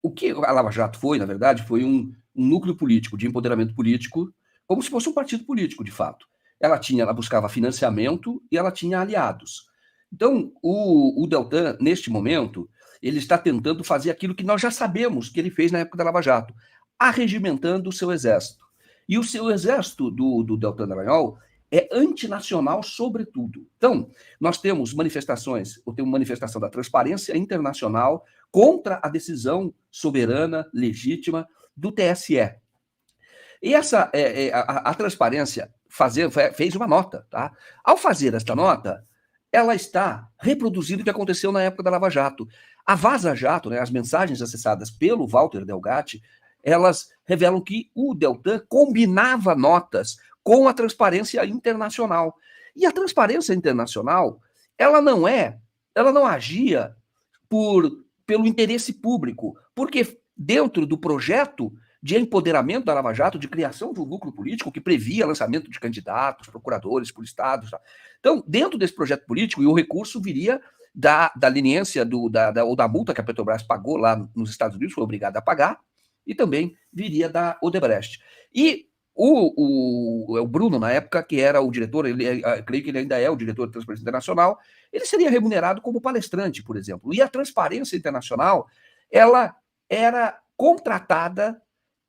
O que a Lava Jato foi, na verdade, foi um núcleo político, de empoderamento político, como se fosse um partido político, de fato. Ela buscava financiamento e ela tinha aliados. Então, o Deltan, neste momento, ele está tentando fazer aquilo que nós já sabemos que ele fez na época da Lava Jato, arregimentando o seu exército. E o seu exército do Deltan Dallagnol é antinacional, sobretudo. Então, nós temos manifestações, eu tenho uma manifestação da Transparência Internacional contra a decisão soberana, legítima do TSE. E a Transparência fez uma nota. Tá? Ao fazer esta nota, ela está reproduzindo o que aconteceu na época da Lava Jato. A Vaza Jato, né, as mensagens acessadas pelo Walter Delgatti, elas revelam que o Deltan combinava notas com a Transparência Internacional. E a Transparência Internacional, ela não agia pelo interesse público, porque dentro do projeto de empoderamento da Lava Jato, de criação de um núcleo político que previa lançamento de candidatos, procuradores por estados. Tá? Então, dentro desse projeto político, e o recurso viria da leniência ou da multa que a Petrobras pagou lá nos Estados Unidos, foi obrigada a pagar, e também viria da Odebrecht. E o Bruno, na época, que era o diretor, creio que ele ainda é o diretor da Transparência Internacional, ele seria remunerado como palestrante, por exemplo. E a Transparência Internacional, ela era contratada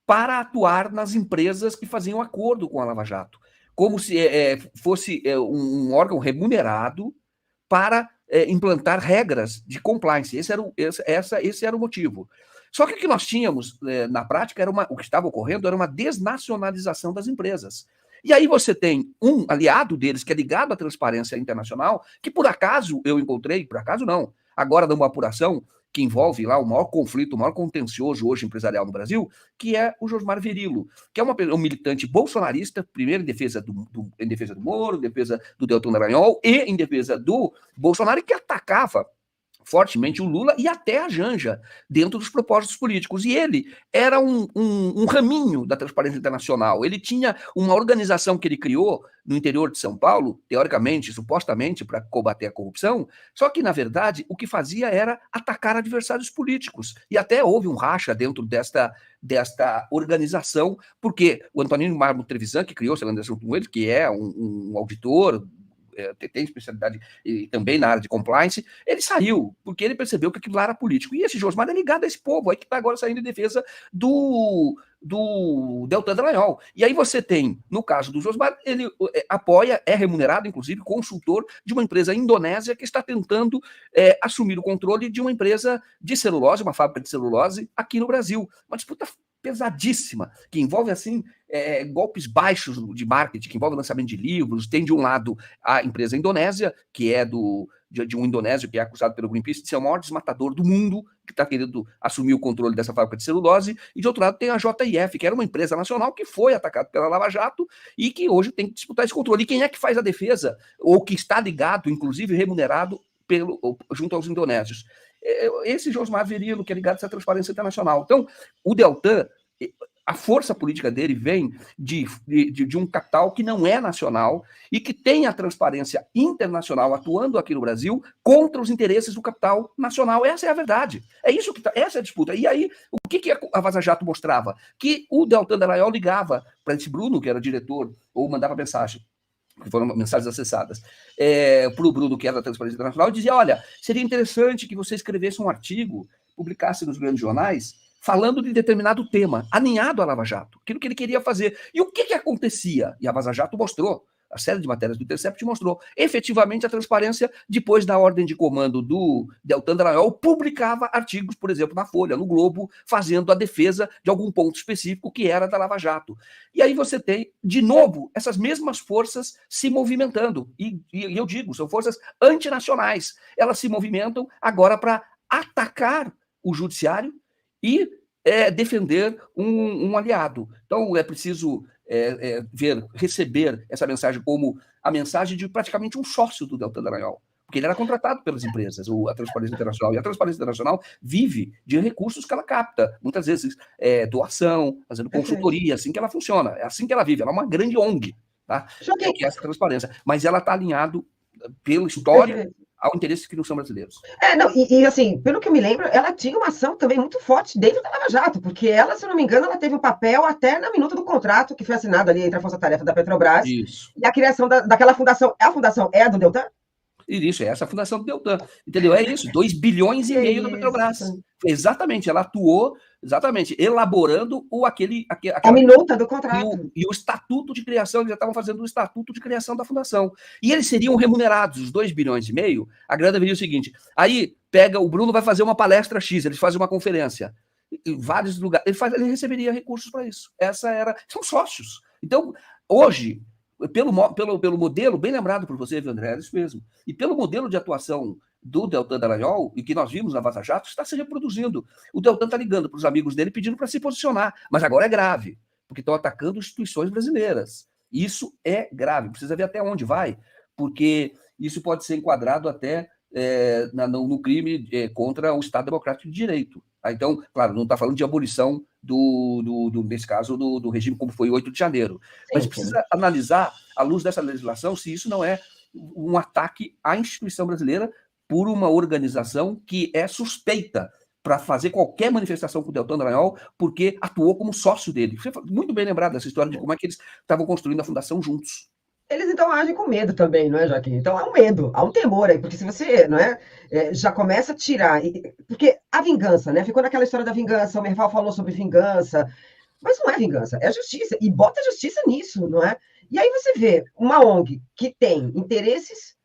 para atuar nas empresas que faziam acordo com a Lava Jato, como se fosse um órgão remunerado para implantar regras de compliance. Esse era o motivo. Só que o que nós tínhamos na prática, o que estava ocorrendo era uma desnacionalização das empresas. E aí você tem um aliado deles, que é ligado à Transparência Internacional, que por acaso eu encontrei, por acaso não, agora numa apuração que envolve lá o maior conflito, o maior contencioso hoje empresarial no Brasil, que é o Josmar Verilo, que é um militante bolsonarista, primeiro em defesa do Moro, em defesa do Deltan Dallagnol e em defesa do Bolsonaro, que atacava fortemente o Lula e até a Janja, dentro dos propósitos políticos. E ele era um raminho da Transparência Internacional. Ele tinha uma organização que ele criou no interior de São Paulo, teoricamente, supostamente, para combater a corrupção, só que, na verdade, o que fazia era atacar adversários políticos. E até houve um racha dentro desta organização, porque o Antonino Marmo Trevisan, que criou, se lembra com ele, que é um auditor, tem especialidade também na área de compliance, ele saiu, porque ele percebeu que aquilo lá era político. E esse Josmar é ligado a esse povo aí que está agora saindo em defesa do Deltan Dallagnol. E aí você tem, no caso do Josmar, ele apoia, é remunerado, inclusive, consultor de uma empresa indonésia que está tentando assumir o controle de uma empresa de celulose, uma fábrica de celulose, aqui no Brasil. Uma disputa pesadíssima, que envolve, assim, golpes baixos de marketing, que envolve lançamento de livros. Tem, de um lado, a empresa indonésia, que é de um indonésio que é acusado pelo Greenpeace de ser o maior desmatador do mundo, que está querendo assumir o controle dessa fábrica de celulose, e, de outro lado, tem a JIF, que era uma empresa nacional que foi atacada pela Lava Jato e que hoje tem que disputar esse controle. E quem é que faz a defesa, ou que está ligado, inclusive remunerado, junto aos indonésios? Esse Josmar Verilo, que é ligado a essa Transparência Internacional. Então, o Deltan, a força política dele vem de um capital que não é nacional e que tem a Transparência Internacional atuando aqui no Brasil contra os interesses do capital nacional. Essa é a verdade. Essa é a disputa. E aí, o que a Vaza Jato mostrava? Que o Deltan Dallagnol ligava para esse Bruno, que era diretor, ou mandava mensagem, que foram mensagens acessadas, para o Bruno, que era da Transparência Internacional, e dizia: olha, seria interessante que você escrevesse um artigo, publicasse nos grandes jornais, falando de determinado tema, alinhado à Lava Jato, aquilo que ele queria fazer. E o que acontecia? E a Vaza Jato mostrou, a série de matérias do Intercept mostrou, efetivamente a Transparência, depois da ordem de comando do Deltan Dallagnol, publicava artigos, por exemplo, na Folha, no Globo, fazendo a defesa de algum ponto específico que era da Lava Jato. E aí você tem, de novo, essas mesmas forças se movimentando. E eu digo, são forças antinacionais. Elas se movimentam agora para atacar o judiciário e defender um aliado. Então, é preciso receber essa mensagem como a mensagem de praticamente um sócio do Deltan Dallagnol, porque ele era contratado pelas empresas, a Transparência Internacional, e a Transparência Internacional vive de recursos que ela capta, muitas vezes doação, fazendo consultoria, assim que ela funciona, é assim que ela vive, ela é uma grande ONG, tá? Que é essa transparência, mas ela está alinhado pela história ao interesses que não são brasileiros. Não, assim, pelo que eu me lembro, ela tinha uma ação também muito forte dentro da Lava Jato, porque ela, se eu não me engano, ela teve um papel até na minuta do contrato que foi assinado ali entre a Força Tarefa da Petrobras Isso. e a criação daquela fundação. A fundação é a do Deltan? Isso, é essa a fundação do Deltan, entendeu? É isso, 2 bilhões e meio da Petrobras. Exatamente, ela atuou, exatamente, elaborando a minuta do contrato. E o estatuto de criação, eles já estavam fazendo o estatuto de criação da fundação. E eles seriam remunerados, os 2 bilhões e meio, a grana viria o seguinte, aí pega, o Bruno vai fazer uma palestra X, eles fazem uma conferência, em vários lugares, ele receberia recursos para isso. São sócios. Então, hoje, pelo modelo, bem lembrado por você, viu, André, é isso mesmo. E pelo modelo de atuação do Deltan Dallagnol, e que nós vimos na Vaza Jato, está se reproduzindo. O Deltan está ligando para os amigos dele pedindo para se posicionar, mas agora é grave, porque estão atacando instituições brasileiras. Isso é grave, precisa ver até onde vai, porque isso pode ser enquadrado até no crime contra o Estado Democrático de Direito. Então, claro, não está falando de abolição nesse caso, do regime como foi o 8 de janeiro. Mas precisa analisar, à luz dessa legislação, se isso não é um ataque à instituição brasileira por uma organização que é suspeita para fazer qualquer manifestação com o Deltan Dallagnol, porque atuou como sócio dele. Você muito bem lembrado dessa história de como é que eles estavam construindo a fundação juntos. Eles então agem com medo também, não é, Joaquim? Então há um medo, há um temor aí, porque se você, não é, já começa a tirar, porque a vingança, né? Ficou naquela história da vingança, o Merval falou sobre vingança, mas não é vingança, é justiça, e bota justiça nisso, não é? E aí você vê uma ONG que tem interesses,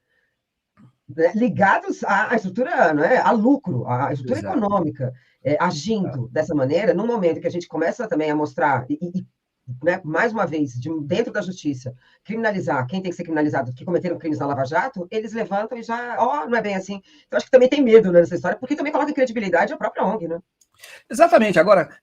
né, ligados à estrutura, não é, a lucro, à estrutura econômica, agindo dessa maneira, num momento que a gente começa também a mostrar, né, mais uma vez, dentro da justiça, criminalizar quem tem que ser criminalizado, que cometeram crimes na Lava Jato, eles levantam e já, não é bem assim. Então, acho que também tem medo, né, nessa história, porque também coloca em credibilidade a própria ONG, né? Exatamente. Agora,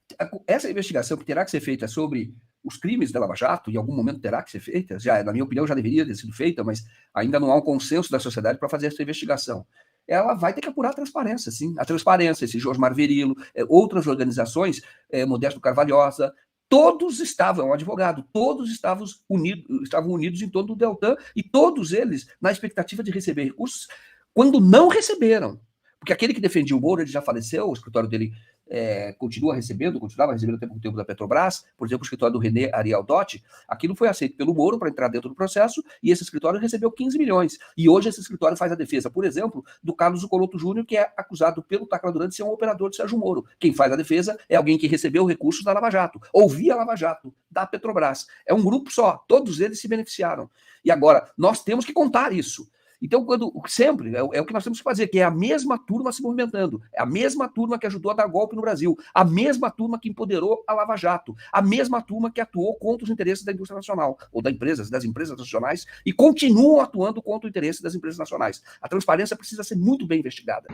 essa investigação que terá que ser feita sobre os crimes da Lava Jato, em algum momento terá que ser feita, já, na minha opinião, já deveria ter sido feita, mas ainda não há um consenso da sociedade para fazer essa investigação. Ela vai ter que apurar a transparência, sim. A transparência, esse Josmar Verilo, outras organizações, Modesto Carvalhosa, todos estavam, um advogado, todos estavam unidos em torno do Deltan, e todos eles na expectativa de receber recursos, quando não receberam. Porque aquele que defendia o Moro, ele já faleceu, o escritório dele continuava recebendo até pouco tempo da Petrobras, por exemplo, o escritório do René Ariel Dotti, aquilo foi aceito pelo Moro para entrar dentro do processo, e esse escritório recebeu 15 milhões. E hoje esse escritório faz a defesa, por exemplo, do Carlos Zuccolotto Júnior, que é acusado pelo Tacla Duran de ser um operador de Sérgio Moro. Quem faz a defesa é alguém que recebeu recursos da Lava Jato, ou via Lava Jato, da Petrobras. É um grupo só, todos eles se beneficiaram. E agora, nós temos que contar isso. Então, sempre, é o que nós temos que fazer, que é a mesma turma se movimentando, é a mesma turma que ajudou a dar golpe no Brasil, a mesma turma que empoderou a Lava Jato, a mesma turma que atuou contra os interesses da indústria nacional, ou das empresas nacionais, e continuam atuando contra o interesse das empresas nacionais. A transparência precisa ser muito bem investigada.